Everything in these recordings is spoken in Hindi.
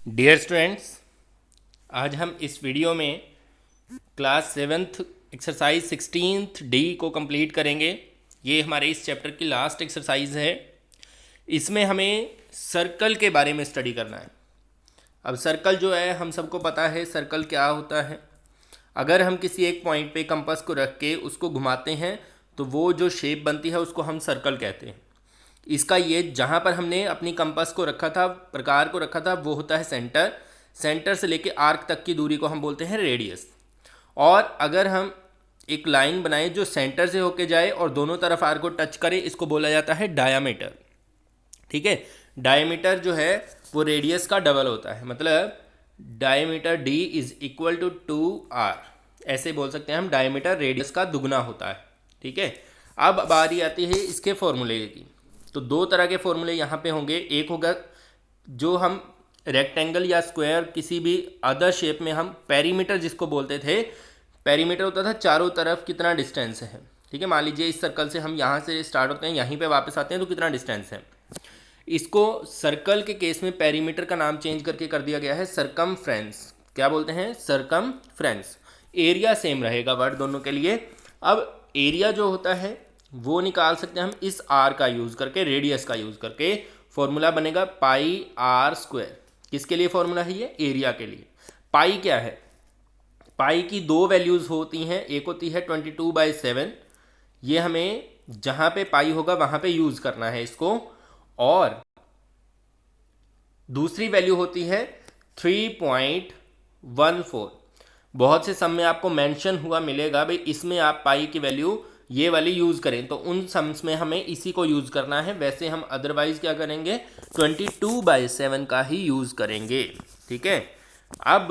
डियर स्टूडेंट्स, आज हम इस वीडियो में class 7th exercise 16th D को कंप्लीट करेंगे। ये हमारे इस चैप्टर की लास्ट एक्सरसाइज है। इसमें हमें सर्कल के बारे में स्टडी करना है। अब सर्कल जो है हम सबको पता है सर्कल क्या होता है। अगर हम किसी एक पॉइंट पे कंपास को रख के उसको घुमाते हैं तो वो जो शेप बनती है उसको हम सर्कल कहते हैं। इसका ये जहाँ पर हमने अपनी कंपास को रखा था, प्रकार को रखा था, वो होता है सेंटर। सेंटर से लेके आर्क तक की दूरी को हम बोलते हैं रेडियस। और अगर हम एक लाइन बनाएं जो सेंटर से होके जाए और दोनों तरफ आर्क को टच करे, इसको बोला जाता है डायामीटर। ठीक है, डायमीटर जो है वो रेडियस का डबल होता है, मतलब diameter D is equal to 2r। ऐसे बोल सकते हैं हम, डायमीटर रेडियस का दुगना होता है। ठीक है, अब बारी आती है इसके फॉर्मूले की। तो दो तरह के फॉर्मूले यहाँ पे होंगे। एक होगा जो हम रेक्टेंगल या स्क्वायर किसी भी अदर शेप में हम पेरीमीटर जिसको बोलते थे, पेरीमीटर होता था चारों तरफ कितना डिस्टेंस है। ठीक है, मान लीजिए इस सर्कल से हम यहाँ से स्टार्ट होते हैं, यहीं पे वापस आते हैं तो कितना डिस्टेंस है। इसको सर्कल के केस में पेरीमीटर का नाम चेंज करके कर दिया गया है सरकमफ्रेंस। क्या बोलते हैं? सरकमफ्रेंस। एरिया सेम रहेगा वर्ड दोनों के लिए। अब एरिया जो होता है वो निकाल सकते हैं हम इस आर का यूज़ करके, रेडियस का यूज़ करके। फॉर्मूला बनेगा पाई आर स्क्वायर। किसके लिए फॉर्मूला है ये? एरिया के लिए। पाई क्या है? पाई की दो वैल्यूज़ होती हैं। एक होती है 22/7, ये हमें जहाँ पे पाई होगा वहाँ पे यूज़ करना है इसको। और दूसरी वैल्यू होती है 3.14। बहुत से सम में आपको मेंशन हुआ मिलेगा भाई इसमें आप पाई की वैल्यू ये वाली यूज़ करें, तो उन सम्स में हमें इसी को यूज़ करना है। वैसे हम अदरवाइज क्या करेंगे? 22/7 का ही यूज़ करेंगे। ठीक है, अब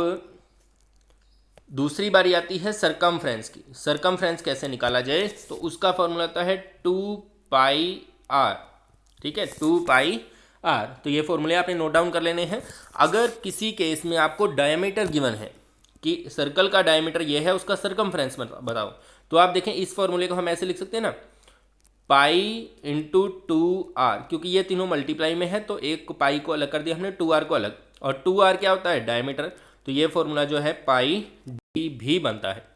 दूसरी बारी आती है सरकमफ्रेंस की। सरकमफ्रेंस कैसे निकाला जाए? तो उसका फॉर्मूला होता है 2πr। ठीक है, 2πr। तो ये फॉर्मूले आपने नोट डाउन कर लेने हैं। अगर किसी केस में आपको डायमीटर गिवन है कि सर्कल का डायमीटर ये है, उसका सरकमफ्रेंस बताओ, तो आप देखें इस फॉर्मूले को हम ऐसे लिख सकते हैं ना, पाई इंटू 2r। क्योंकि ये तीनों मल्टीप्लाई में है तो एक पाई को अलग कर दिया हमने, 2r को अलग। और 2r क्या होता है? डायमीटर। तो ये फॉर्मूला जो है पाई डी भी बनता है।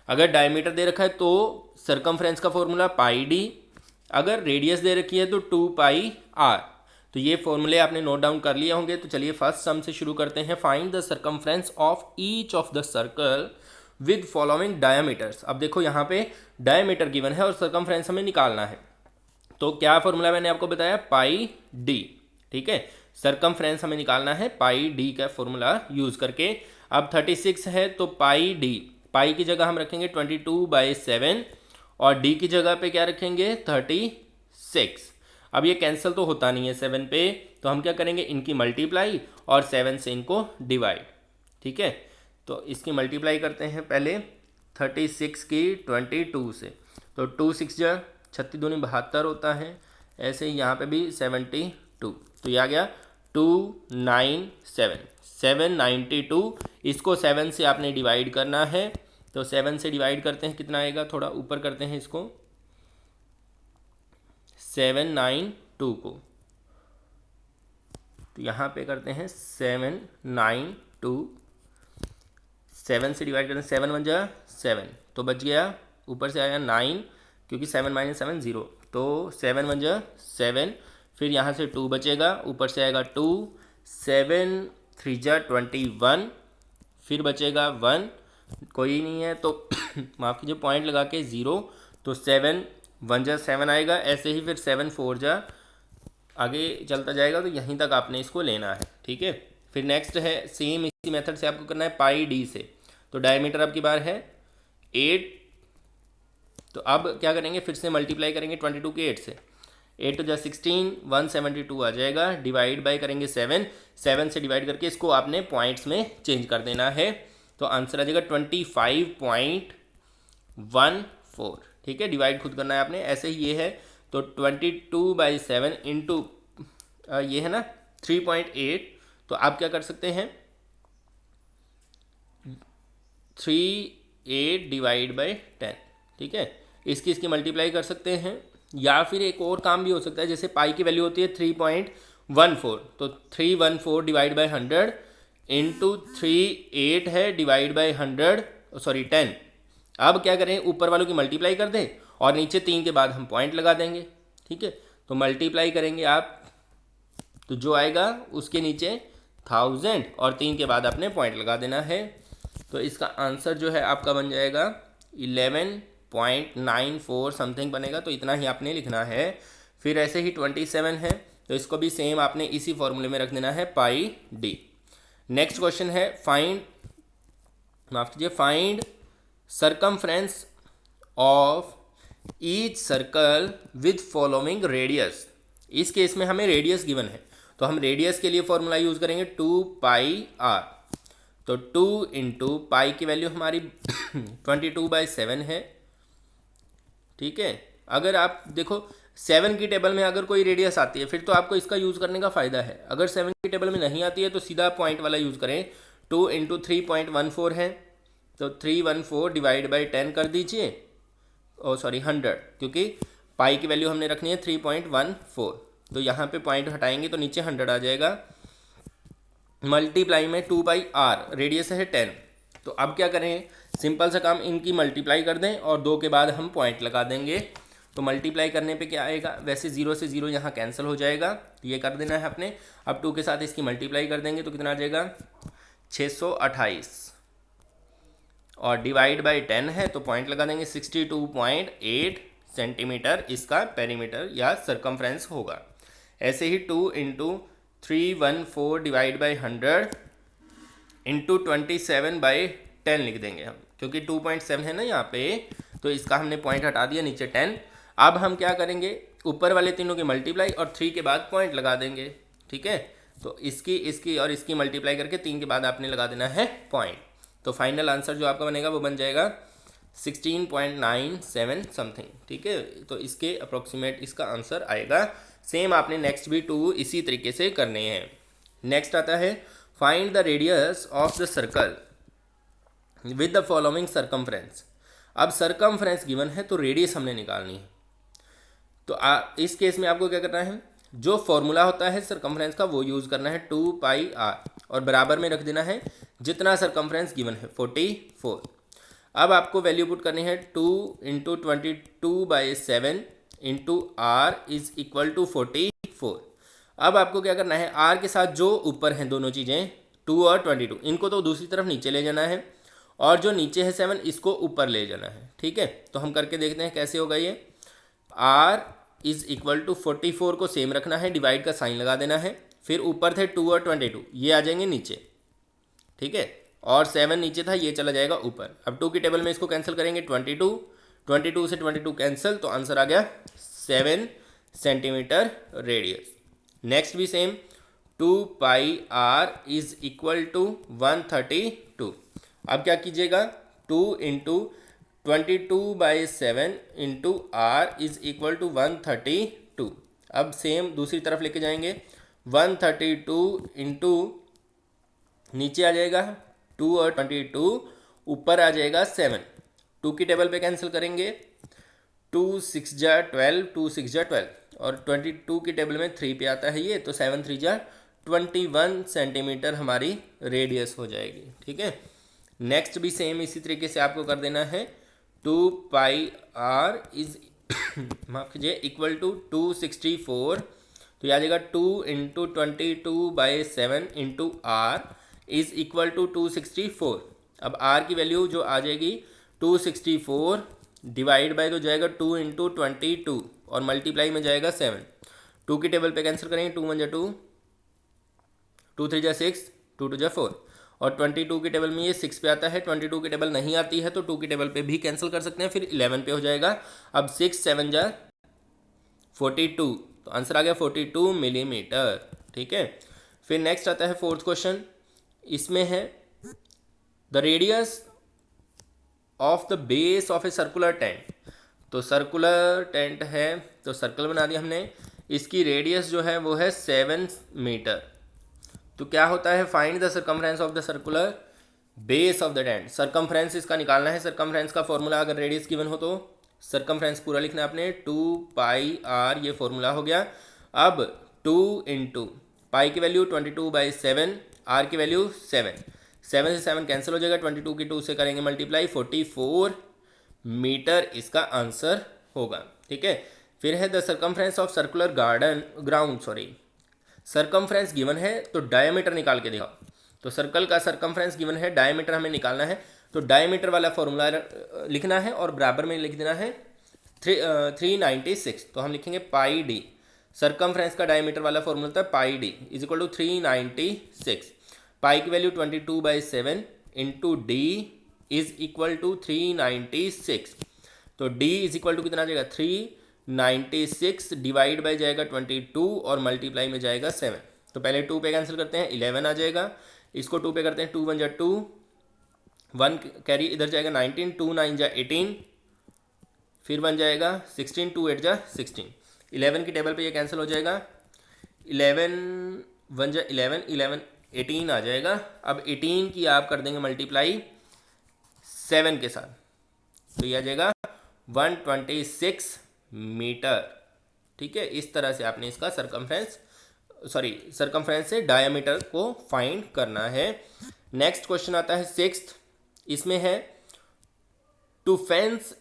अगर डायमीटर दे रखा है तो सरकमफ्रेंस का फॉर्मूला पाई डी। अगर रेडियस दे रखी है तो 2πr। तो ये फॉर्मूले आपने नोट डाउन कर लिए होंगे। तो चलिए फर्स्ट सम से शुरू करते हैं। Find the circumference of each of the circle with following diameters. अब देखो यहाँ पे डायमीटर गिवन है और सरकमफ्रेंस हमें निकालना है। तो क्या फॉर्मूला मैंने आपको बताया? पाई डी। ठीक है, सरकमफ्रेंस हमें निकालना है पाई डी का फॉर्मूला यूज करके। अब 36 है तो पाई डी, पाई की जगह हम रखेंगे 22/7 और डी की जगह पे क्या रखेंगे? 36। अब ये कैंसिल तो होता नहीं है 7 पे, तो हम क्या करेंगे? इनकी मल्टीप्लाई और 7 से इनको डिवाइड। ठीक है, तो इसकी मल्टीप्लाई करते हैं पहले 36 की 22 से। तो 2 6 जा 36 दूनी 72 होता है। ऐसे ही यहाँ पे भी 72। तो ये आ गया 297 792। इसको 7 से आपने डिवाइड करना है। तो 7 से डिवाइड करते हैं, कितना आएगा? थोड़ा ऊपर करते हैं इसको, 792 को। तो यहाँ पे करते हैं 792। 7 से डिवाइड करते हैं, 7 1 जा 7, तो बच गया ऊपर से आया 9, क्योंकि 7 - 7 0। तो 7 1 जा 7, फिर यहाँ से 2 बचेगा, ऊपर से आएगा 2, 7 3 जा 21, फिर बचेगा 1, कोई नहीं है तो माफ़ कीजिए पॉइंट लगा के 0। तो 7 1 जा 7 आएगा। ऐसे ही फिर 7 4 जा आगे चलता जाएगा। तो यहीं तक आपने इसको लेना है। ठीक है, फिर नेक्स्ट है सेम इसी मेथड से आपको करना है पाई डी से। तो डायमीटर आपकी बार है 8। तो अब क्या करेंगे? फिर से मल्टीप्लाई करेंगे 22 के 8 से। 8 जा 16, 172 आ जाएगा। डिवाइड बाय करेंगे 7, 7 से डिवाइड करके इसको आपने पॉइंट्स में चेंज कर देना है। तो आंसर आ जाएगा 25.14। ठीक है, डिवाइड खुद करना है आपने। ऐसे ही ये है तो 22/7 इंटू ये है ना 3.8। तो आप क्या कर सकते हैं? 3 डिवाइड बाई 10। ठीक है, इसकी मल्टीप्लाई कर सकते हैं। या फिर एक और काम भी हो सकता है, जैसे पाई की वैल्यू होती है 3.14, तो 314 डिवाइड बाई 100 इंटू 3 8 है डिवाइड बाई 100 सॉरी 10। अब क्या करें, ऊपर वालों की मल्टीप्लाई कर दें और नीचे 3 के बाद हम पॉइंट लगा देंगे। ठीक है, तो मल्टीप्लाई करेंगे आप तो जो आएगा उसके नीचे 1000 और 3 के बाद आपने पॉइंट लगा देना है। तो इसका आंसर जो है आपका बन जाएगा 11.94 समथिंग बनेगा। तो इतना ही आपने लिखना है। फिर ऐसे ही 27 है तो इसको भी सेम आपने इसी फॉर्मूले में रख देना है पाई डी। नेक्स्ट क्वेश्चन है find circumference of each circle with following radius. इस केस में हमें रेडियस गिवन है तो हम रेडियस के लिए फॉर्मूला यूज करेंगे 2πr। तो 2 इंटू पाई की वैल्यू हमारी 22/7 है। ठीक है, अगर आप देखो 7 की टेबल में अगर कोई रेडियस आती है फिर तो आपको इसका यूज़ करने का फ़ायदा है। अगर 7 की टेबल में नहीं आती है तो सीधा पॉइंट वाला यूज़ करें। 2 इंटू 3.14 है तो 314 डिवाइड बाई 10 कर दीजिए। ओ सॉरी 100, क्योंकि पाई की वैल्यू हमने रखनी है 3.14। तो यहाँ पे पॉइंट हटाएंगे तो नीचे 100 आ जाएगा। मल्टीप्लाई में 2πr, रेडियस है 10। तो अब क्या करें, सिंपल सा काम, इनकी मल्टीप्लाई कर दें और 2 के बाद हम पॉइंट लगा देंगे। तो मल्टीप्लाई करने पे क्या आएगा, वैसे 0 से 0 यहाँ कैंसिल हो जाएगा, तो ये कर देना है आपने। अब 2 के साथ इसकी मल्टीप्लाई कर देंगे तो कितना आ जाएगा 628 और डिवाइड बाई 10 है तो पॉइंट लगा देंगे। 62.8 सेंटीमीटर इसका पेरीमीटर या सर्कमफ्रेंस होगा। ऐसे ही 2 इंटू 314 डिवाइड बाई 100 इंटू 27/10 लिख देंगे हम, क्योंकि 2.7 है ना यहाँ पे, तो इसका हमने पॉइंट हटा दिया, नीचे 10। अब हम क्या करेंगे, ऊपर वाले तीनों की मल्टीप्लाई और 3 के बाद पॉइंट लगा देंगे। ठीक है, तो इसकी और इसकी मल्टीप्लाई करके 3 के बाद आपने लगा देना है पॉइंट। तो फाइनल आंसर जो आपका बनेगा वो बन जाएगा 16.97 समथिंग। ठीक है, तो इसके अप्रोक्सीमेट इसका आंसर आएगा। सेम आपने नेक्स्ट भी 2 इसी तरीके से करने हैं। नेक्स्ट आता है find the radius of the circle with the following circumference. अब सर्कमफ्रेंस गिवन है तो रेडियस हमने निकालनी है। तो इस केस में आपको क्या करना है, जो फॉर्मूला होता है सर्कमफ्रेंस का वो यूज़ करना है 2πr और बराबर में रख देना है जितना सर्कमफ्रेंस गिवन है 44। अब आपको वैल्यू पुट करनी है 2 into 22/7 into R is equal to 44। अब आपको क्या करना है, आर के साथ जो ऊपर हैं दोनों चीज़ें 2 और 22 इनको तो दूसरी तरफ नीचे ले जाना है और जो नीचे है 7 इसको ऊपर ले जाना है। ठीक है, तो हम करके देखते हैं कैसे होगा ये। r इज इक्वल टू 44 को सेम रखना है, डिवाइड का साइन लगा देना है, फिर ऊपर थे 2 और 22 ये आ जाएंगे नीचे। ठीक है, और 7 नीचे था ये चला जाएगा ऊपर। अब 2 की टेबल में इसको कैंसिल करेंगे, 22 से 22 कैंसिल, तो आंसर आ गया 7 सेंटीमीटर रेडियस। नेक्स्ट भी same 2πr is equal to 132। अब क्या कीजिएगा 2 into 22/7 into R is equal to 132। अब सेम दूसरी तरफ लेके जाएंगे 132 इंटू नीचे आ जाएगा 2 और 22 ऊपर आ जाएगा 7। 2 की टेबल पे कैंसिल करेंगे 2 6 जा 12 2 6 जा 12 और 22 की टेबल में 3 पे आता है ये, तो 7 3 जा 21 सेंटीमीटर हमारी रेडियस हो जाएगी। ठीक है, नेक्स्ट भी सेम इसी तरीके से आपको कर देना है 2πr इज माफ कीजिए इक्वल टू 264। तो यह आ जाएगा 2 into 22/7 into R is equal to 264। अब आर की वैल्यू जो आ जाएगी 264 डिवाइड बाय तो जाएगा 2 इंटू 22 और मल्टीप्लाई में जाएगा 7। 2 की टेबल पे कैंसिल करेंगे 2 1 जा 2 2 3 जा 6 2 2 जा 4 और 22 की टेबल में ये 6 पे आता है। 22 की टेबल नहीं आती है तो 2 की टेबल पे भी कैंसिल कर सकते हैं, फिर 11 पे हो जाएगा। अब 6 7 जा 42, तो आंसर आ गया 42 मिलीमीटर। ठीक है, फिर नेक्स्ट आता है फोर्थ क्वेश्चन। इसमें है the radius of the base of a circular tent. तो सर्कुलर टेंट है तो सर्कल बना दिया हमने, इसकी रेडियस जो है वो है 7 मीटर। तो क्या होता है, find the circumference of the circular base of the tent. Circumference इसका निकालना है। सर्कमफ्रेंस का फॉर्मूला अगर रेडियस गिवन हो तो सर्कमफ्रेंस पूरा लिखना है आपने 2πr, ये फॉर्मूला हो गया। अब 2 इंटू पाई की वैल्यू 22/7 आर की वैल्यू 7, 7 से 7 कैंसिल हो जाएगा, 22 की 2 से करेंगे मल्टीप्लाई, 44 मीटर इसका आंसर होगा। ठीक है, फिर है the circumference of circular garden ground, sorry circumference given है तो डायमीटर निकाल के दिखाओ। तो सर्कल का सर्कमफ्रेंस गिवन है, डायमीटर हमें निकालना है, तो डायमीटर वाला फॉर्मूला लिखना है और बराबर में लिख देना है 396। तो हम लिखेंगे पाई डी, सर्कमफ्रेंस का डायमीटर वाला फॉर्मूला था pi D is equal to 396। Pi की value 22/7 into D is equal to 396। तो d इज इक्वल टू कितना आ जाएगा 396 डिवाइड बाई जाएगा 22 और मल्टीप्लाई में जाएगा 7। तो पहले 2 पे कैंसिल करते हैं, 11 आ जाएगा, इसको 2 पे करते हैं, 2 1 जा 2, 1 कैरी इधर जाएगा 19, 2 9 जा 18, फिर बन जाएगा 16, 2 8 जा 16, 11 की टेबल पे ये कैंसिल हो जाएगा, 11 1 जा 11, 11 18 आ जाएगा। अब 18 की आप कर देंगे मल्टीप्लाई 7 के साथ, तो ये आ जाएगा 126 मीटर। ठीक है, इस तरह से आपने इसका सर्कमफ्रेंस से डायमीटर को फाइंड करना है। नेक्स्ट क्वेश्चन आता है 6th, इसमें है to fence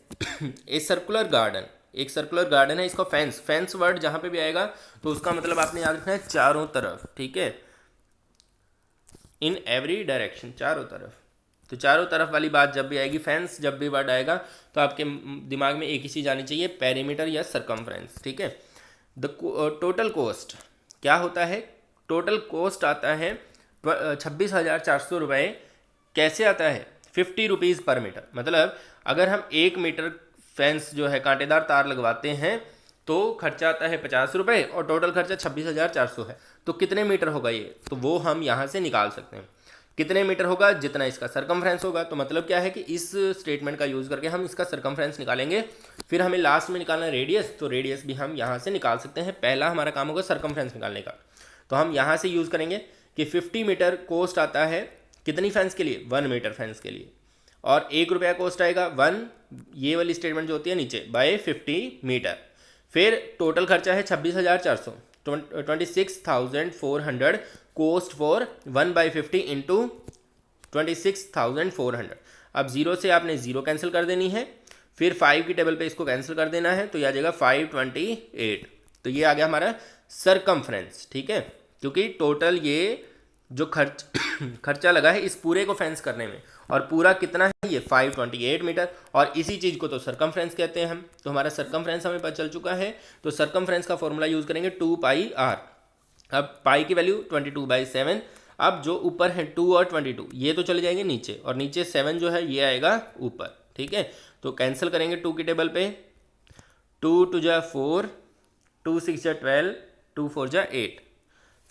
a circular garden, एक सर्कुलर गार्डन है, इसका फेंस वर्ड जहां पे भी आएगा तो उसका मतलब आपने याद रखना है चारों तरफ। ठीक है, इन एवरी डायरेक्शन, चारों तरफ। तो चारों तरफ वाली बात जब भी आएगी, फेंस जब भी वर्ड आएगा तो आपके दिमाग में एक ही चीज़ आनी चाहिए, पेरीमीटर या सर्कमफ्रेंस। ठीक है, द टोटल कॉस्ट क्या होता है, टोटल कॉस्ट आता है 26,400 रुपये। कैसे आता है, 50 रुपीज़ पर मीटर। मतलब अगर हम 1 मीटर फेंस जो है कांटेदार तार लगवाते हैं तो खर्चा आता है 50 रुपये और टोटल खर्चा 26,400 है। तो कितने मीटर होगा ये, तो वो हम यहाँ से निकाल सकते हैं। कितने मीटर होगा, जितना इसका सर्कमफ्रेंस होगा। तो मतलब क्या है कि इस स्टेटमेंट का यूज़ करके हम इसका सर्कमफ्रेंस निकालेंगे, फिर हमें लास्ट में निकालना है रेडियस, तो रेडियस भी हम यहाँ से निकाल सकते हैं। पहला हमारा काम होगा सर्कमफ्रेंस निकालने का, तो हम यहाँ से यूज़ करेंगे कि 50 मीटर कॉस्ट आता है कितनी फेंस के लिए, 1 मीटर फेंस के लिए, और 1 रुपया कॉस्ट आएगा 1, ये वाली स्टेटमेंट जो होती है नीचे, बाय 50 मीटर। फिर टोटल खर्चा है 26,400, 26,400 कॉस्ट फॉर 1/50 इंटू 26,400। अब 0 से आपने 0 कैंसिल कर देनी है, फिर 5 की टेबल पे इसको कैंसिल कर देना है, तो ये आ जाएगा 528। तो ये आ गया हमारा सर्कमफ्रेंस। ठीक है, क्योंकि टोटल ये जो खर्चा लगा है इस पूरे को फेंस करने में, और पूरा कितना है ये 528 मीटर, और इसी चीज़ को तो सर्कमफ्रेंस कहते हैं हम। तो हमारा सर्कमफ्रेंस हमें पता चल चुका है। तो सर्कमफ्रेंस का फॉर्मूला यूज़ करेंगे 2πr। अब पाई की वैल्यू 22/7। अब जो ऊपर है 2 और 22 ये तो चले जाएंगे नीचे, और नीचे 7 जो है ये आएगा ऊपर। ठीक है, तो कैंसिल करेंगे 2 की टेबल पे, 2 2 जा 4, 2 6 जा 12, 2 4 जा 8।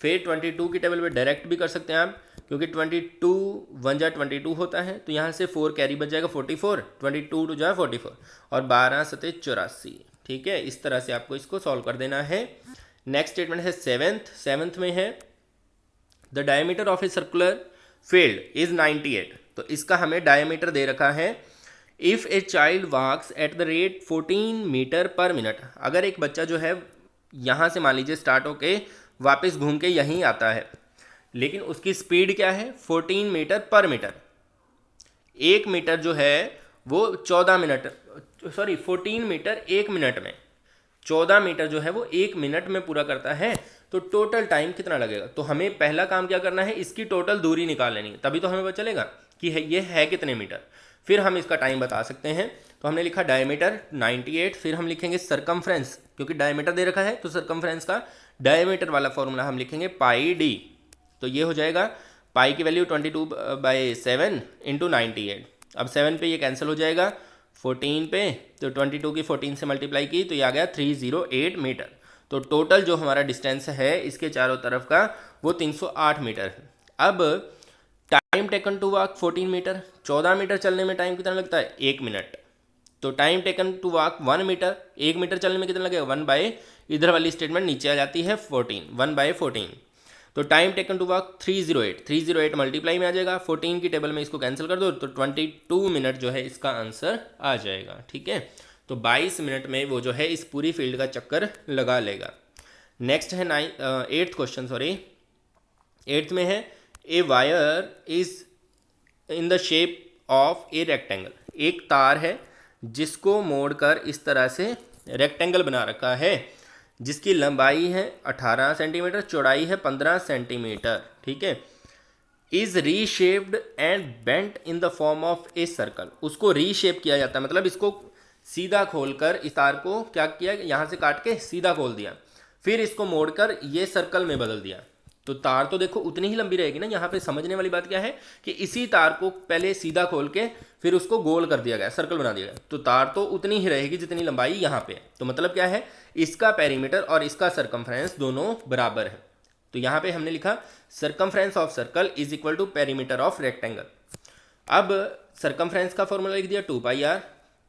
फिर 22 की टेबल पे डायरेक्ट भी कर सकते हैं आप, क्योंकि 22 1 जा 22 होता है, तो यहाँ से 4 कैरी बच जाएगा 44, 22 2 जा 44 और 12 7 84। ठीक है, इस तरह से आपको इसको सॉल्व कर देना है। नेक्स्ट स्टेटमेंट है 7th में है the diameter of a circular field is 98। तो इसका हमें डायमीटर दे रखा है। If a child walks at the rate 14 metre per minute, अगर एक बच्चा जो है यहाँ से मान लीजिए स्टार्ट होके वापस घूम के यहीं आता है, लेकिन उसकी स्पीड क्या है 14 मीटर पर मीटर। 1 मीटर जो है वो 14 मीटर एक मिनट में, 14 मीटर जो है वो 1 मिनट में पूरा करता है। तो टोटल टाइम कितना लगेगा, तो हमें पहला काम क्या करना है, इसकी टोटल दूरी निकाल लेनी है, तभी तो हमें पता चलेगा कि ये है कितने मीटर, फिर हम इसका टाइम बता सकते हैं। तो हमने लिखा डायमीटर 98, फिर हम लिखेंगे सर्कमफ्रेंस, क्योंकि डायमीटर दे रखा है तो सर्कमफ्रेंस का डायमीटर वाला फॉर्मूला हम लिखेंगे पाई डी। तो ये हो जाएगा पाई की वैल्यू 22/7 इंटू 98। अब 7 पे ये कैंसिल हो जाएगा, 14 पे तो 22 की 14 से मल्टीप्लाई की तो ये आ गया 308 मीटर। तो टोटल जो हमारा डिस्टेंस है इसके चारों तरफ का वो 308 मीटर है। अब time taken to walk 14 metre, 14 metre चलने में टाइम कितना लगता है 1 मिनट। तो time taken to walk 1 metre, 1 metre चलने में कितना लगेगा 1 बाय, इधर वाली स्टेटमेंट नीचे आ जाती है 14, 1/14। तो time taken to walk 308 multiply में आ जाएगा, 14 की टेबल में इसको कैंसिल कर दो तो 22 मिनट जो है इसका आंसर आ जाएगा। ठीक है, तो 22 मिनट में वो जो है इस पूरी फील्ड का चक्कर लगा लेगा। नेक्स्ट है 8th क्वेश्चन, 8th में है a wire is in the shape of a rectangle, एक तार है जिसको मोड़कर इस तरह से रेक्टेंगल बना रखा है, जिसकी लंबाई है 18 सेंटीमीटर, चौड़ाई है 15 सेंटीमीटर, ठीक है। Is reshaped and bent in the form of a circle, उसको रीशेप किया जाता है, मतलब इसको सीधा खोलकर इस तार को क्या किया, यहाँ से काट के सीधा खोल दिया, फिर इसको मोड़कर ये सर्कल में बदल दिया। तो तार तो देखो उतनी ही लंबी रहेगी ना। यहाँ पे समझने वाली बात क्या है कि इसी तार को पहले सीधा खोल के फिर उसको गोल कर दिया गया, सर्कल बना दिया गया, तो तार तो उतनी ही रहेगी जितनी लंबाई यहाँ पे है। तो मतलब क्या है, इसका पेरीमीटर और इसका सरकमफ्रेंस दोनों बराबर है। तो यहाँ पे हमने लिखा circumference of circle is equal to perimeter of rectangle. अब सरकमफ्रेंस का फॉर्मूला लिख दिया 2πr,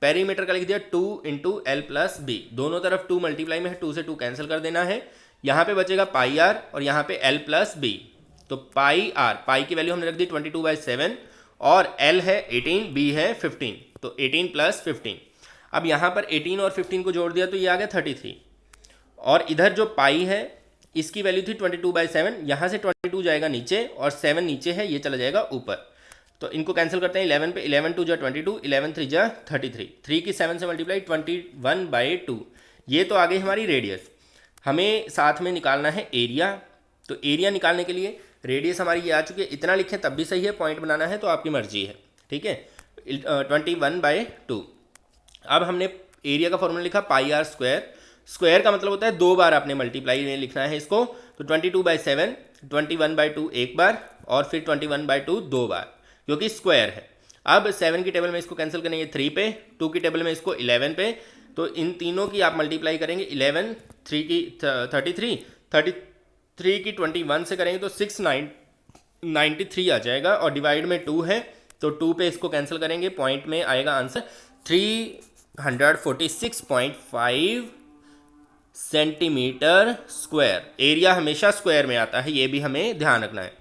पेरीमीटर का लिख दिया 2 इंटू एल प्लस बी, दोनों तरफ 2 मल्टीप्लाई में है, 2 से 2 कैंसिल कर देना है। यहाँ पे बचेगा पाई आर और यहाँ पे एल प्लस बी। तो पाई आर, पाई की वैल्यू हमने रख दी 22/7 और एल है 18, बी है 15, तो 18 प्लस 15। अब यहाँ पर 18 और 15 को जोड़ दिया तो ये आ गया 33, और इधर जो पाई है इसकी वैल्यू थी 22/7, यहाँ से 22 जाएगा नीचे और 7 नीचे है, ये चला जाएगा ऊपर। तो इनको कैंसिल करते हैं 11 पे, 11 2 जा 22, 11 3 जा 33, 3 की 7 से मल्टीप्लाई 21/2। ये तो आ गई हमारी रेडियस। हमें साथ में निकालना है एरिया। तो एरिया निकालने के लिए रेडियस हमारी ये आ चुकी है, इतना लिखें तब भी सही है, पॉइंट बनाना है तो आपकी मर्जी है, ठीक है। 21/2। अब हमने एरिया का फॉर्मूला लिखा पाई आर स्क्वायर, स्क्वायर का मतलब होता है 2 बार आपने मल्टीप्लाई में लिखना है इसको। तो 22/7, 21/2 एक बार और फिर 21/2 दो बार, क्योंकि स्क्वायर है। अब 7 की टेबल में इसको कैंसिल करेंगे 3 पे, 2 की टेबल में इसको 11 पे, तो इन तीनों की आप मल्टीप्लाई करेंगे 11, 3 की 33, 33 की 21 से करेंगे तो 693 आ जाएगा, और डिवाइड में 2 है तो 2 पे इसको कैंसिल करेंगे, पॉइंट में आएगा आंसर 346.5 सेंटीमीटर स्क्वायर। एरिया हमेशा स्क्वायर में आता है, ये भी हमें ध्यान रखना है।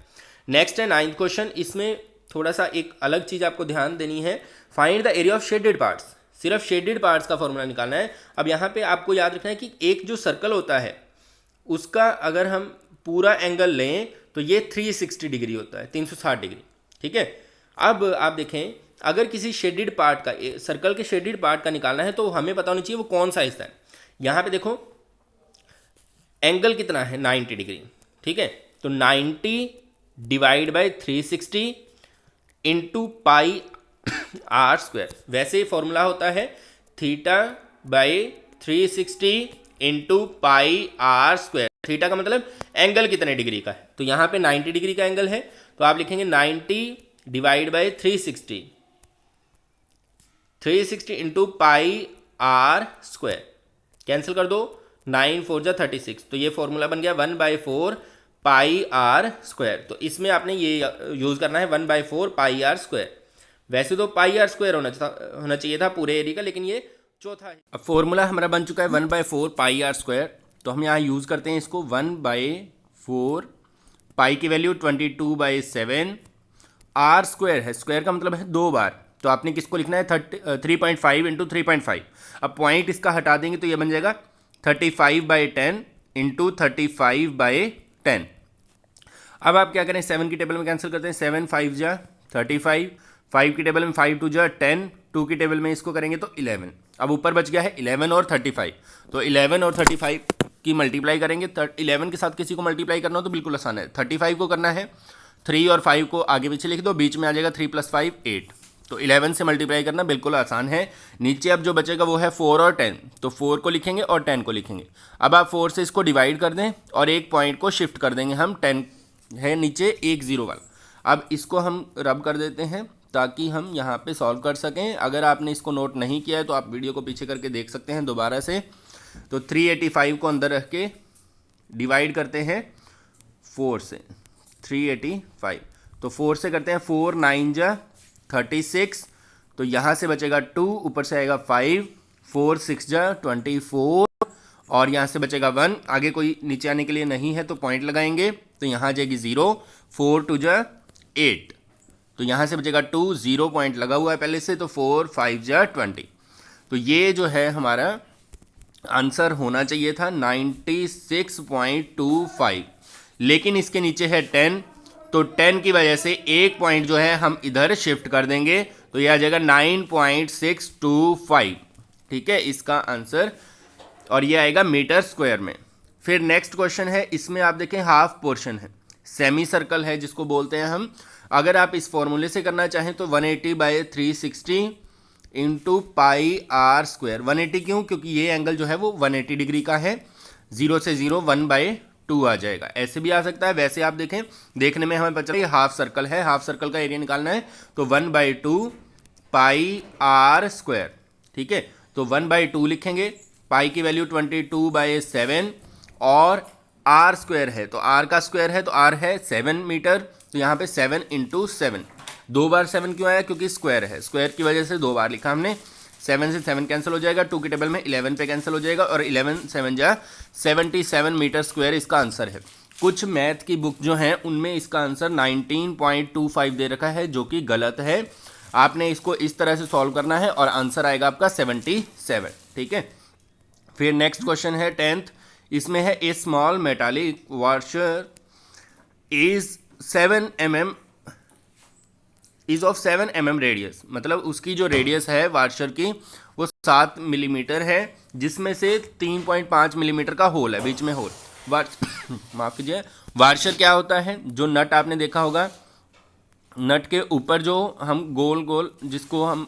नेक्स्ट है 9th क्वेश्चन। इसमें थोड़ा सा एक अलग चीज़ आपको ध्यान देनी है, find the area of shaded parts. सिर्फ शेडेड पार्ट्स का फॉर्मूला निकालना है। अब यहाँ पे आपको याद रखना है कि एक जो सर्कल होता है उसका अगर हम पूरा एंगल लें तो ये 360 डिग्री होता है, 360 डिग्री, ठीक है। अब आप देखें, अगर किसी शेडेड पार्ट का, सर्कल के शेडेड पार्ट का निकालना है तो हमें पता होना चाहिए वो कौन सा हिस्सा है। यहाँ पे देखो एंगल कितना है, 90 डिग्री, ठीक है। तो 90 divide by 360 into pi are square. वैसे फॉर्मूला होता है theta by 360 into pi are square. Theta का मतलब एंगल कितने डिग्री का है, तो यहाँ पे 90 डिग्री का एंगल है, तो आप लिखेंगे 90 divide by 360, 360 into pi are square, cancel कर दो, 9 4 जा 36, तो ये फॉर्मूला बन गया 1/4 पाई आर स्क्वायर। तो इसमें आपने ये यूज़ करना है 1/4 पाई आर स्क्वायर। वैसे तो पाई आर स्क्वायर होना चाहिए था पूरे एरिया का, लेकिन ये चौथा है। अब फॉर्मूला हमारा बन चुका है 1/4 पाई आर स्क्वायर, तो हम यहाँ यूज़ करते हैं इसको 1/4, पाई की वैल्यू 22/7, आर स्क्वायर है, स्क्वायर का मतलब है 2 बार, तो आपने किसको लिखना है 3.5 इंटू 3.5। अब पॉइंट इसका हटा देंगे तो ये बन जाएगा 35/10 इंटू 35/10। अब आप क्या करें, 7 की टेबल में कैंसिल करते हैं, 7 5 जा 35, 5 की टेबल में 5 2 जा 10, 2 की टेबल में इसको करेंगे तो 11। अब ऊपर बच गया है 11 और 35, तो 11 और 35 की मल्टीप्लाई करेंगे। 11 के साथ किसी को मल्टीप्लाई करना हो तो बिल्कुल आसान है, 35 को करना है, 3 और 5 को आगे पीछे लिख दो, बीच में आ जाएगा 3 + 5 8, तो 11 से मल्टीप्लाई करना बिल्कुल आसान है। नीचे अब जो बचेगा वो है 4 और 10, तो 4 को लिखेंगे और 10 को लिखेंगे। अब आप 4 से इसको डिवाइड कर दें और एक पॉइंट को शिफ्ट कर देंगे हम, 10 है नीचे एक 0 वाला। अब इसको हम रब कर देते हैं ताकि हम यहाँ पे सॉल्व कर सकें। अगर आपने इसको नोट नहीं किया है तो आप वीडियो को पीछे करके देख सकते हैं दोबारा से। तो 385 को अंदर रख के डिवाइड करते हैं 4 से, 385, तो 4 से करते हैं 4 9 जा 36, तो यहाँ से बचेगा 2, ऊपर से आएगा 5, 4 6 जा 24, और यहाँ से बचेगा 1, आगे कोई नीचे आने के लिए नहीं है तो पॉइंट लगाएंगे, तो यहाँ आ जाएगी 0, 4 2 जा 8, तो यहाँ से बचेगा 2, 0 पॉइंट लगा हुआ है पहले से, तो 4 5 जा 20। तो ये जो है हमारा आंसर होना चाहिए था 96.25, लेकिन इसके नीचे है 10, तो 10 की वजह से एक पॉइंट जो है हम इधर शिफ्ट कर देंगे, तो ये आ जाएगा 9.625, ठीक है इसका आंसर, और ये आएगा मीटर स्क्वायर में। फिर नेक्स्ट क्वेश्चन है, इसमें आप देखें हाफ पोर्शन है, सेमी सर्कल है जिसको बोलते हैं हम। अगर आप इस फॉर्मूले से करना चाहें तो 180/360 इंटू पाई आर स्क्वायर। 180 क्यों? क्योंकि ये एंगल जो है वो 180 डिग्री का है, 0 से 0 1/2 आ जाएगा। ऐसे भी आ सकता है, वैसे आप देखें, देखने में हमें पता चला ये हाफ सर्कल है, हाफ सर्कल का एरिया निकालना है तो 1/2 पाई आर स्क्वायर, ठीक है। तो 1/2 लिखेंगे, पाई की वैल्यू 22/7 और आर स्क्वायर है तो आर का स्क्वायर है तो आर है 7 मीटर, तो यहाँ पे 7 × 7, 2 बार 7 क्यों आया? क्योंकि स्क्वायर है, स्क्वायर की वजह से 2 बार लिखा हमने। 7 से 7 कैंसिल हो जाएगा, 2 की टेबल में 11 पे कैंसिल हो जाएगा, और 11 7 जा 77 मीटर स्क्वायर इसका आंसर है। कुछ मैथ की बुक जो हैं उनमें इसका आंसर 19.25 दे रखा है, जो कि गलत है। आपने इसको इस तरह से सॉल्व करना है और आंसर आएगा आपका 77, ठीक है। फिर नेक्स्ट क्वेश्चन है 10th, इसमें है a small metallic washer is 7 mm is of 7 mm radius, मतलब उसकी जो रेडियस है वाशर की वो 7 मिलीमीटर है, जिसमें से 3.5 मिलीमीटर का होल है, बीच में होल। माफ कीजिए, वाशर क्या होता है? जो नट आपने देखा होगा, नट के ऊपर जो हम गोल गोल जिसको हम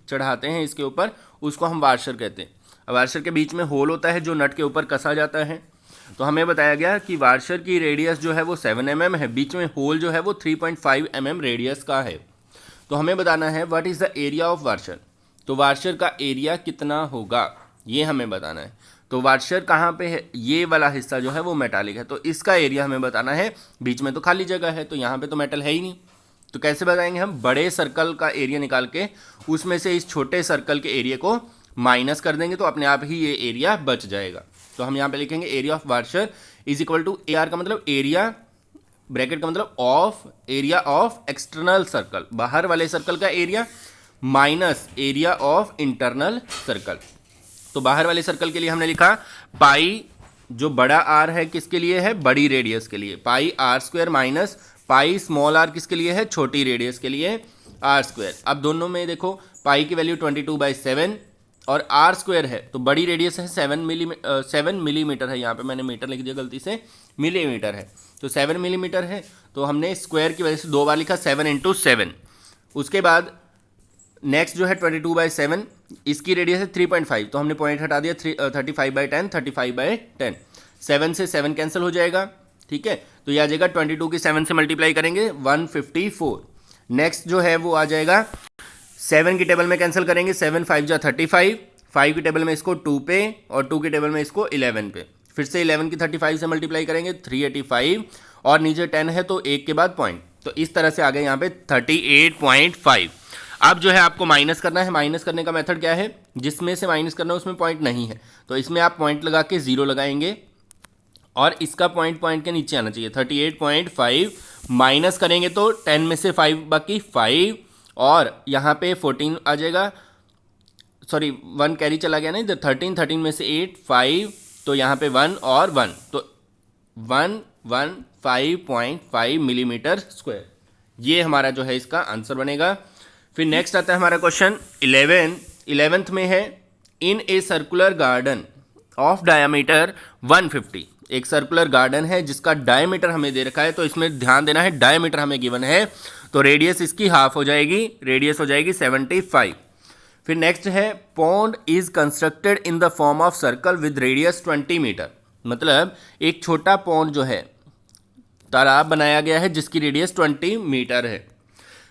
चढ़ाते हैं इसके ऊपर, उसको हम वाशर कहते हैं। वाशर के बीच में होल होता है जो नट के ऊपर कसा जाता है। तो हमें बताया गया कि वाशर की रेडियस जो है वो 7 mm है, बीच में होल जो है वो 3.5 mm रेडियस का है। तो हमें बताना है what is the area of washer, तो वाशर का एरिया कितना होगा ये हमें बताना है। तो वाशर कहाँ पे है? ये वाला हिस्सा जो है वो मेटालिक है, तो इसका एरिया हमें बताना है। बीच में तो खाली जगह है, तो यहाँ पे तो मेटल है ही नहीं, तो कैसे बताएंगे हम? बड़े सर्कल का एरिया निकाल के उसमें से इस छोटे सर्कल के एरिया को माइनस कर देंगे, तो अपने आप ही ये एरिया बच जाएगा। तो हम यहाँ पे लिखेंगे area of washer is equal to AR का मतलब एरिया, ब्रैकेट का मतलब of, area of external circle, बाहर वाले सर्कल का area, minus area of internal circle. तो बाहर वाले सर्कल के लिए हमने लिखा पाई, जो बड़ा आर है किसके लिए है? बड़ी रेडियस के लिए, pi are square, minus pi small R किसके लिए है? छोटी रेडियस के लिए, आर स्क्वायर। अब दोनों में देखो, पाई की वैल्यू 22/7 और आर स्क्वायर है तो बड़ी रेडियस है 7 मिलीमीटर है, यहाँ पे मैंने मीटर लिख दिया गलती से, मिलीमीटर है, तो 7 मिलीमीटर है, तो हमने स्क्वायर की वजह से 2 बार लिखा, 7 × 7। उसके बाद नेक्स्ट जो है 22/7, इसकी रेडियस है 3.5, तो हमने पॉइंट हटा दिया, 35/10, 35/10, 7 से 7 कैंसिल हो जाएगा, ठीक है। तो ये आ जाएगा 22 की 7 से मल्टीप्लाई करेंगे 154। नेक्स्ट जो है वो आ जाएगा 7 की टेबल में कैंसिल करेंगे, 7 5 जा 35, 5 की टेबल में इसको 2 पे और 2 की टेबल में इसको 11 पे, फिर से 11 की 35 से मल्टीप्लाई करेंगे 385, और नीचे 10 है तो 1 के बाद पॉइंट, तो इस तरह से आ गए यहाँ पे 38.5। अब जो है आपको माइनस करना है, माइनस करने का मेथड क्या है? जिसमें से माइनस करना है उसमें पॉइंट नहीं है, तो इसमें आप पॉइंट लगा के 0 लगाएंगे और इसका पॉइंट के नीचे आना चाहिए। 38.5 माइनस करेंगे तो 10 में से 5 बाकी 5, और यहाँ पे 14 आ जाएगा, सॉरी 1 कैरी चला गया ना इधर, 13 में से 8 5, तो यहाँ पे 1 और 1, तो 115.5 मिलीमीटर स्क्वायर, ये हमारा जो है इसका आंसर बनेगा। फिर नेक्स्ट आता है हमारा क्वेश्चन 11th में है, in a circular garden of diameter 150, एक सर्कुलर गार्डन है जिसका डायमीटर हमें दे रखा है, तो इसमें ध्यान देना है डायमीटर हमें गिवन है, तो रेडियस इसकी हाफ हो जाएगी, रेडियस हो जाएगी 75। फिर नेक्स्ट है, pond is constructed in the form of circle with radius 20 metre, मतलब एक छोटा पॉन्ड जो है, तालाब बनाया गया है जिसकी रेडियस 20 मीटर है।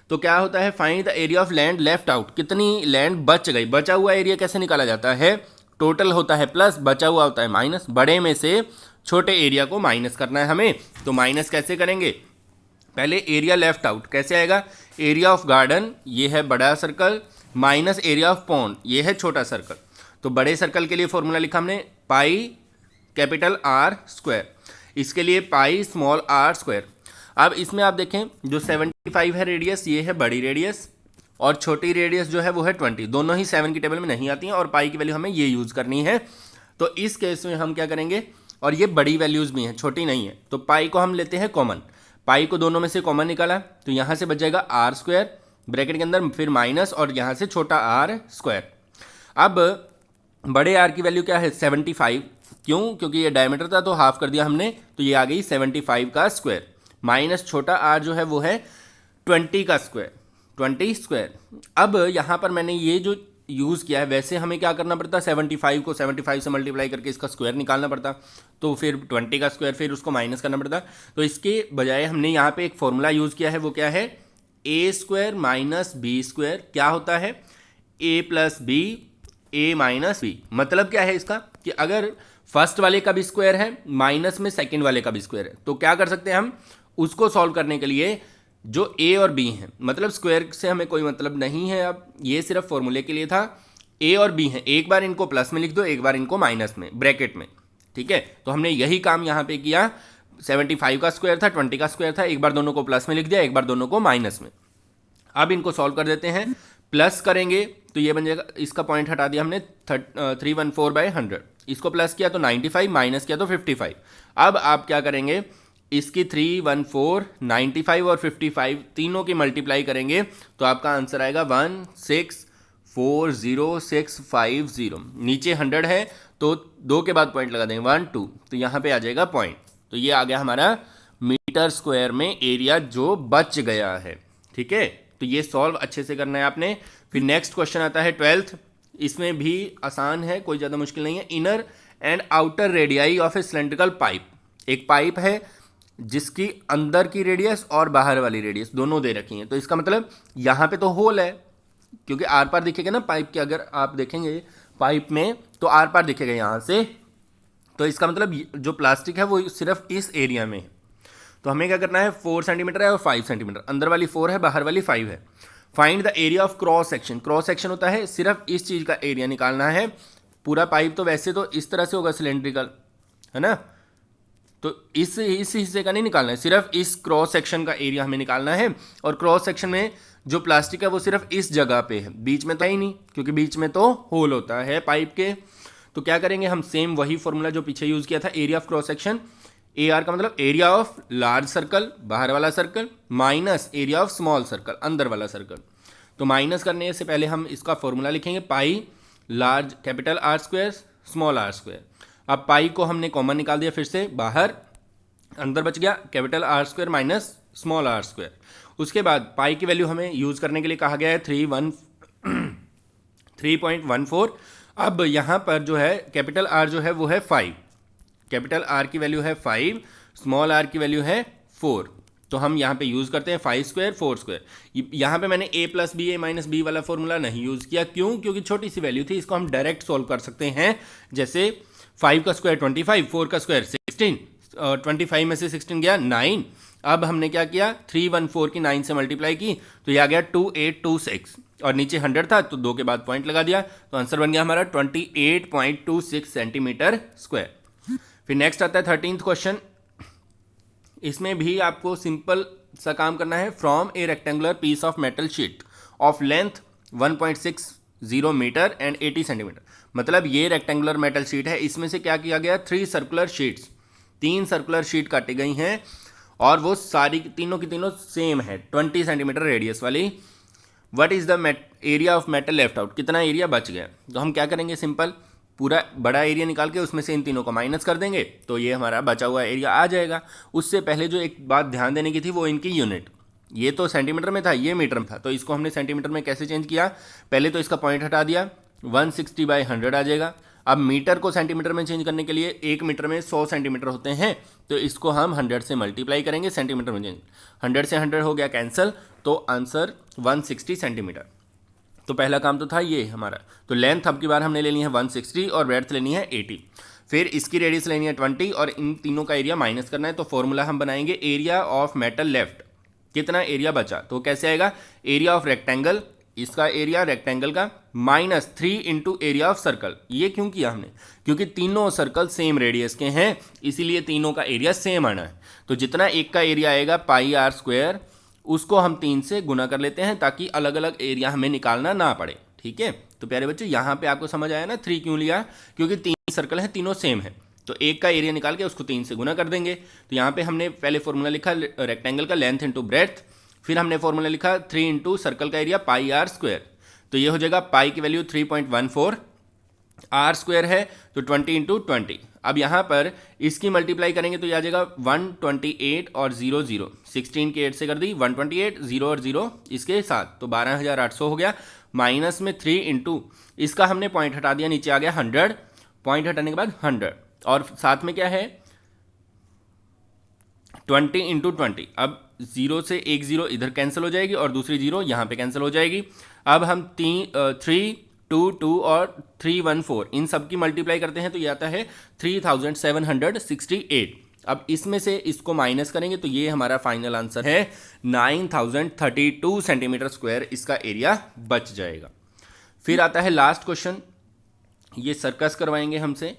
तो क्या होता है? Find the area of land left out, कितनी लैंड बच गई। बचा हुआ एरिया कैसे निकाला जाता है? टोटल होता है प्लस, बचा हुआ होता है माइनस, बड़े में से छोटे एरिया को माइनस करना है हमें, तो माइनस कैसे करेंगे? पहले एरिया लेफ्ट आउट कैसे आएगा? एरिया ऑफ गार्डन ये है बड़ा circle, minus area of pond ये है छोटा सर्कल। तो बड़े सर्कल के लिए फॉर्मूला लिखा हमने पाई कैपिटल आर स्क्वायर, इसके लिए पाई स्मॉल आर स्क्वायर। अब इसमें आप देखें जो 75 है रेडियस, ये है बड़ी रेडियस, और छोटी रेडियस जो है वो है 20, दोनों ही 7 की टेबल में नहीं आती हैं, और पाई की वैल्यू हमें ये यूज़ करनी है। तो इस केस में हम क्या करेंगे, और ये बड़ी वैल्यूज़ भी हैं, छोटी नहीं है, तो पाई को हम लेते हैं कॉमन, पाई को दोनों में से कॉमन निकाला तो यहाँ से बच जाएगा आर स्क्वायर ब्रैकेट के अंदर, फिर माइनस और यहाँ से छोटा आर स्क्वायर। अब बड़े आर की वैल्यू क्या है 75, क्यों? क्योंकि ये डायमीटर था तो हाफ कर दिया हमने, तो ये आ गई 75 का स्क्वायर, माइनस छोटा आर जो है वो है 20 का स्क्वायर, 20 स्क्वायर। अब यहाँ पर मैंने ये जो यूज़ किया है, वैसे हमें क्या करना पड़ता, 75 को 75 से मल्टीप्लाई करके इसका स्क्वायर निकालना पड़ता, तो फिर 20 का स्क्वायर, फिर उसको माइनस करना पड़ता। तो इसके बजाय हमने यहाँ पे एक फॉर्मूला यूज़ किया है, वो क्या है, ए स्क्वायर माइनस बी स्क्वायर। क्या होता है, ए plus B, A minus B. मतलब क्या है इसका कि अगर फर्स्ट वाले का भी स्क्वायर है माइनस में सेकंड वाले का भी स्क्वायर है, तो क्या कर सकते हैं हम, उसको सॉल्व करने के लिए जो ए और बी हैं, मतलब स्क्वायर से हमें कोई मतलब नहीं है, अब ये सिर्फ फॉर्मूले के लिए था। ए और बी हैं, एक बार इनको प्लस में लिख दो, एक बार इनको माइनस में, ब्रैकेट में, ठीक है। तो हमने यही काम यहाँ पे किया, 75 का स्क्वायर था, 20 का स्क्वायर था, एक बार दोनों को प्लस में लिख दिया, एक बार दोनों को माइनस में। अब इनको सॉल्व कर देते हैं, प्लस करेंगे तो ये बन जाएगा, इसका पॉइंट हटा दिया हमने 314/100, इसको प्लस किया तो 95, माइनस किया तो 55। अब आप क्या करेंगे, इसकी 314, 95 और 55 तीनों की मल्टीप्लाई करेंगे तो आपका आंसर आएगा 1640650। नीचे 100 है तो 2 के बाद पॉइंट लगा देंगे, 1 2, तो यहाँ पे आ जाएगा पॉइंट। तो ये आ गया हमारा मीटर स्क्वायर में एरिया जो बच गया है, ठीक है। तो ये सॉल्व अच्छे से करना है आपने। फिर नेक्स्ट क्वेश्चन आता है 12th, इसमें भी आसान है, कोई ज़्यादा मुश्किल नहीं है। Inner and outer radii of A cylindrical pipe, एक पाइप है जिसकी अंदर की रेडियस और बाहर वाली रेडियस दोनों दे रखी हैं। तो इसका मतलब यहाँ पे तो होल है, क्योंकि आर पार दिखेगा ना पाइप के, अगर आप देखेंगे पाइप में तो आर पार दिखेगा यहाँ से, तो इसका मतलब जो प्लास्टिक है वो सिर्फ इस एरिया में है। तो हमें क्या करना है, 4 सेंटीमीटर है और 5 सेंटीमीटर, अंदर वाली 4 है, बाहर वाली 5 है। Find the area of cross section, cross section होता है सिर्फ इस चीज़ का एरिया निकालना है। पूरा पाइप तो वैसे तो इस तरह से होगा सिलेंड्रिकल, है ना, तो इस हिस्से का नहीं निकालना है, सिर्फ इस क्रॉस सेक्शन का एरिया हमें निकालना है। और क्रॉस सेक्शन में जो प्लास्टिक है वो सिर्फ इस जगह पे है, बीच में तो है ही नहीं, क्योंकि बीच में तो होल होता है पाइप के। तो क्या करेंगे हम, सेम वही फॉर्मूला जो पीछे यूज़ किया था, area of cross section, A R का मतलब एरिया ऑफ लार्ज सर्कल, बाहर वाला circle, minus area of small circle, अंदर वाला सर्कल। तो माइनस करने से पहले हम इसका फॉर्मूला लिखेंगे, pi large capital R square small R square. अब पाई को हमने कॉमन निकाल दिया, फिर से बाहर, अंदर बच गया capital R square minus small R square. उसके बाद पाई की वैल्यू हमें यूज़ करने के लिए कहा गया है 3.14। अब यहाँ पर जो है कैपिटल आर जो है वो है 5, कैपिटल आर की वैल्यू है 5, स्मॉल आर की वैल्यू है 4। तो हम यहाँ पे यूज़ करते हैं 5 स्क्वायर 4 स्क्वायर। यहाँ पे मैंने a plus B A minus B वाला फॉर्मूला नहीं यूज़ किया, क्यों? क्योंकि छोटी सी वैल्यू थी, इसको हम डायरेक्ट सॉल्व कर सकते हैं। जैसे 5 का स्क्वायर 25, 4 का स्क्वायर 16, 25 में से 16 गया 9। अब हमने क्या किया, 314 की 9 से मल्टीप्लाई की तो यह आ गया 2826, और नीचे 100 था तो 2 के बाद पॉइंट लगा दिया, तो आंसर बन गया हमारा 28.26 सेंटीमीटर स्क्वायर। फिर नेक्स्ट आता है 13th क्वेश्चन। इसमें भी आपको सिंपल सा काम करना है। From a rectangular piece of metal sheet of length 1.60 metre and 80 centimetre. मतलब ये रेक्टेंगुलर मेटल शीट है, इसमें से क्या किया गया, 3 सर्कुलर शीट्स, 3 सर्कुलर शीट काटी गई हैं और वो सारी तीनों की तीनों सेम है, 20 सेंटीमीटर रेडियस वाली। What is the area of metal left out, कितना एरिया बच गया। तो हम क्या करेंगे, सिंपल पूरा बड़ा एरिया निकाल के उसमें से इन तीनों को माइनस कर देंगे तो ये हमारा बचा हुआ एरिया आ जाएगा। उससे पहले जो एक बात ध्यान देने की थी वो इनकी यूनिट, ये तो सेंटीमीटर में था, ये मीटर में था, तो इसको हमने सेंटीमीटर में कैसे चेंज किया, पहले तो इसका पॉइंट हटा दिया, 160/100 आ जाएगा। अब मीटर को सेंटीमीटर में चेंज करने के लिए 1 मीटर में 100 सेंटीमीटर होते हैं, तो इसको हम 100 से मल्टीप्लाई करेंगे, सेंटीमीटर में चेंज, 100 से 100 हो गया कैंसिल, तो आंसर 160 सेंटीमीटर। तो पहला काम तो था ये हमारा। तो लेंथ अब की बार हमने लेनी है 160 और ब्रेड्थ लेनी है 80। फिर इसकी रेडियस लेनी है 20 और इन तीनों का एरिया माइनस करना है। तो फॉर्मूला हम बनाएंगे एरिया ऑफ मेटल लेफ्ट, कितना एरिया बचा, तो कैसे आएगा, एरिया ऑफ रेक्टेंगल, इसका एरिया रेक्टेंगल का minus 3 into area of circle. ये क्यों किया हमने, क्योंकि तीनों सर्कल सेम रेडियस के हैं, इसीलिए तीनों का एरिया सेम आना है। तो जितना एक का एरिया आएगा पाई आर स्क्वायर, उसको हम 3 से गुना कर लेते हैं ताकि अलग अलग एरिया हमें निकालना ना पड़े, ठीक है। तो प्यारे बच्चों यहाँ पे आपको समझ आया ना 3 क्यों लिया, क्योंकि 3 सर्कल है, तीनों सेम है, तो एक का एरिया निकाल के उसको 3 से गुना कर देंगे। तो यहाँ पे हमने पहले फॉर्मूला लिखा रेक्टेंगल का लेंथ इंटू ब्रेथ, फिर हमने फॉर्मूला लिखा 3 इंटू सर्कल का एरिया पाई आर स्क्वायर। तो ये हो जाएगा पाई की वैल्यू 3.14, आर स्क्वायर है तो 20 इंटू 20। अब यहाँ पर इसकी मल्टीप्लाई करेंगे तो ये आ जाएगा 128 और 0 0, 16 के 8 से कर दी 128, 0 और 0 इसके साथ, तो 12,800 हो गया। माइनस में 3 इंटू इसका हमने पॉइंट हटा दिया, नीचे आ गया 100, पॉइंट हटाने के बाद 100, और साथ में क्या है 20 इंटू 20। अब 0 से एक 0 इधर कैंसिल हो जाएगी और दूसरी 0 यहाँ पे कैंसिल हो जाएगी। अब हम 3 2 2 और 3 1 4 इन सब की मल्टीप्लाई करते हैं तो ये आता है 3768। अब इसमें से इसको माइनस करेंगे तो ये हमारा फाइनल आंसर है 9032 सेंटीमीटर स्क्वायर इसका एरिया बच जाएगा। फिर आता है लास्ट क्वेश्चन, ये सर्कस करवाएंगे हमसे।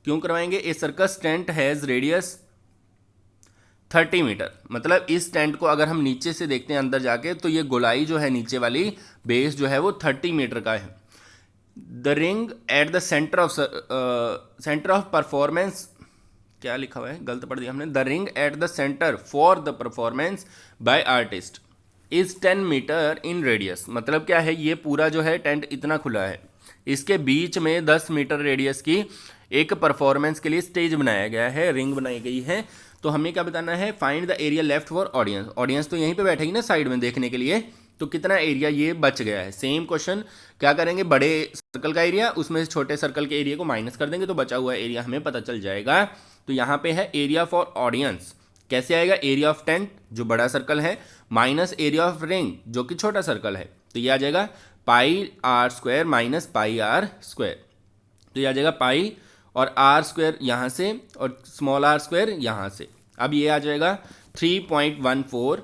क्यों करवाएंगे? A circus tent has radius 30 metre, मतलब इस टेंट को अगर हम नीचे से देखते हैं अंदर जाके तो ये गोलाई जो है नीचे वाली बेस जो है वो 30 मीटर का है। The ring at the centre of performance, क्या लिखा हुआ है, गलत पढ़ दिया हमने। The ring at the centre for the performance by artist is 10 metre in radius, मतलब क्या है, ये पूरा जो है टेंट इतना खुला है, इसके बीच में 10 मीटर रेडियस की एक परफॉर्मेंस के लिए स्टेज बनाया गया है, रिंग बनाई गई है। तो हमें क्या बताना है, find the area left for audience. Audience तो यहीं पे बैठेगी ना साइड में देखने के लिए, तो कितना एरिया ये बच गया है। सेम क्वेश्चन क्या करेंगे, बड़े सर्कल का एरिया उसमें से छोटे सर्कल के एरिया को माइनस कर देंगे तो बचा हुआ एरिया हमें पता चल जाएगा। तो यहाँ पे है एरिया फॉर ऑडियंस, कैसे आएगा, एरिया ऑफ टेंट जो बड़ा सर्कल है माइनस एरिया ऑफ रिंग जो कि छोटा सर्कल है, तो ये आ जाएगा pi are square minus pi are square. तो ये आ जाएगा पाई और आर स्क्वायर यहाँ से और स्मॉल आर स्क्वायर यहाँ से। अब ये आ जाएगा 3.14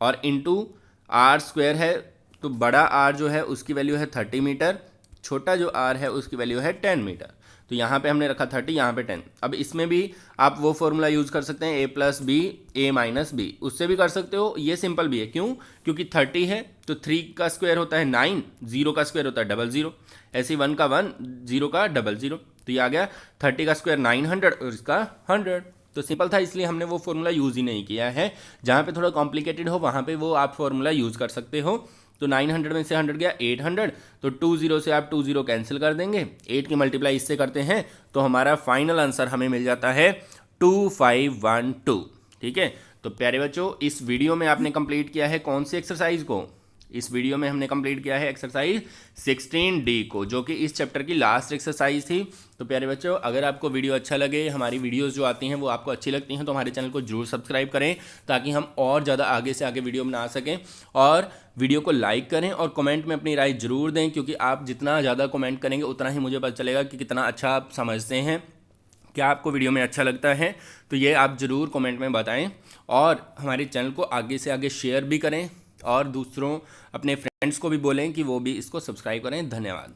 और इंटू आर स्क्वायर है, तो बड़ा आर जो है उसकी वैल्यू है 30 मीटर, छोटा जो आर है उसकी वैल्यू है 10 मीटर। तो यहाँ पे हमने रखा 30, यहाँ पे 10। अब इसमें भी आप वो फॉर्मूला यूज़ कर सकते हैं a+b a-b, उससे भी कर सकते हो। ये सिंपल भी है, क्यों, क्योंकि 30 है तो 3 का स्क्वायर होता है 9, 0 का स्क्वायर होता है 00, ऐसे 1 का 1, 0 का 00। तो ये आ गया 30 का स्क्वायर 900 और इसका 100। तो सिंपल था, इसलिए हमने वो फॉर्मूला यूज़ ही नहीं किया है। जहाँ पे थोड़ा कॉम्प्लिकेटेड हो वहाँ पे वो आप फॉर्मूला यूज़ कर सकते हो। तो 900 में से 100 गया 800, तो 20 से आप 20 कैंसिल कर देंगे, 8 की मल्टीप्लाई इससे करते हैं तो हमारा फाइनल आंसर हमें मिल जाता है 2512। ठीक है, तो प्यारे बच्चों इस वीडियो में आपने कंप्लीट किया है कौन सी एक्सरसाइज को, इस वीडियो में हमने कंप्लीट किया है एक्सरसाइज 16D को, जो कि इस चैप्टर की लास्ट एक्सरसाइज थी। तो प्यारे बच्चों अगर आपको वीडियो अच्छा लगे, हमारी वीडियोस जो आती हैं वो आपको अच्छी लगती हैं, तो हमारे चैनल को जरूर सब्सक्राइब करें ताकि हम और ज़्यादा आगे से आगे वीडियो बना सकें। और वीडियो को लाइक करें और कमेंट में अपनी राय जरूर दें, क्योंकि आप जितना ज़्यादा कमेंट करेंगे उतना ही मुझे पता चलेगा कि कितना अच्छा आप समझते हैं, क्या आपको वीडियो में अच्छा लगता है। तो ये आप ज़रूर कमेंट में बताएं और हमारे चैनल को आगे से आगे शेयर भी करें और दूसरों अपने फ्रेंड्स को भी बोलें कि वो भी इसको सब्सक्राइब करें। धन्यवाद।